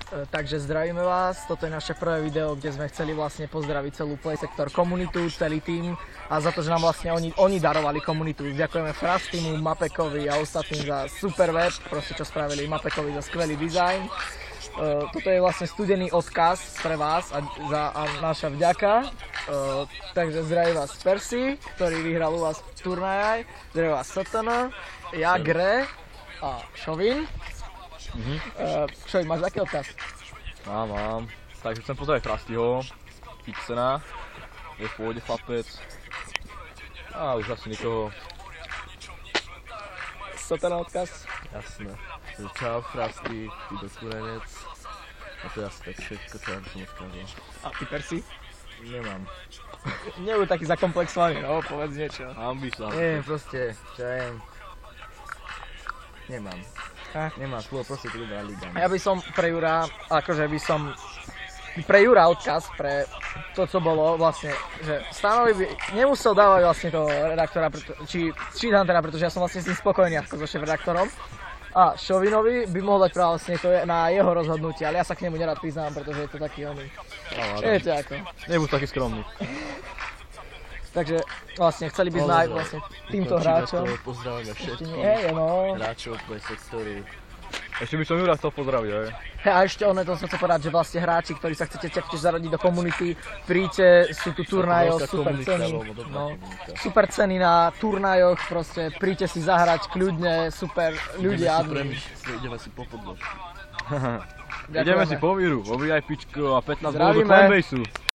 Takže zdravíme vás, toto je naše prvé video, kde sme chceli vlastne pozdraviť celú PlaySector komunitu, celý tým a za to, že nám vlastne oni darovali komunitu. Ďakujeme Frastimu, Mapekovi a ostatným za super web, proste čo spravili Mapekovi za skvelý dizajn. Toto je vlastne studený odkaz pre vás a naša vďaka. Takže zdraví vás Percy, ktorý vyhral u vás turnaj, zdraví vás Satana, ja Gre a Šovin. Šovin, máš taký odkaz? Mám. Takže chcem pozdraviť Frastyho, Pixena, je v pôvode chlapec a už asi nikoho. Satana odkaz? Jasné. Čau Frasty, ty dokurenec. A to je asi tak všetko, čo by som odkázal. A ty Percy? Nemám. Nebuď taký zakomplexovaný, no, povedz niečo. Mám by som. Neviem, proste, čo ja viem. Nemám. Nemám slovo, proste to dobrá liga. Ja by som pre Jura, akože by som pre Jura odkaz pre to, co bolo vlastne, že Stanovi by nemusel dávať vlastne toho redaktora, či Huntera, pretože ja som vlastne s tým spokojný ako so šéf-redaktorom. A Šovinovi by mohol dať práve vlastne to na jeho rozhodnutie, ale ja sa k nemu nerad priznám, pretože je to taký oný. Viete ako. Nebuď taký skromný. Takže vlastne chceli by sme aj vlastne týmto hráčom. Pozdravujeme všetkých hráčov PlaySectory. Ešte by som Jura chcel pozdraviť, aj? A ešte to som chcel povedať, že vlastne hráči, ktorí sa chcete taktiež zaradiť do komunity, príďte, sú tu turnaje, super ceny. No, super ceny na turnajoch, proste príďte si zahrať kľudne, super ľudia. Ideme si po podložku. Ideme si po víru, vo VIPčku a 15 bodov do Zdravíme. Coinbaseu.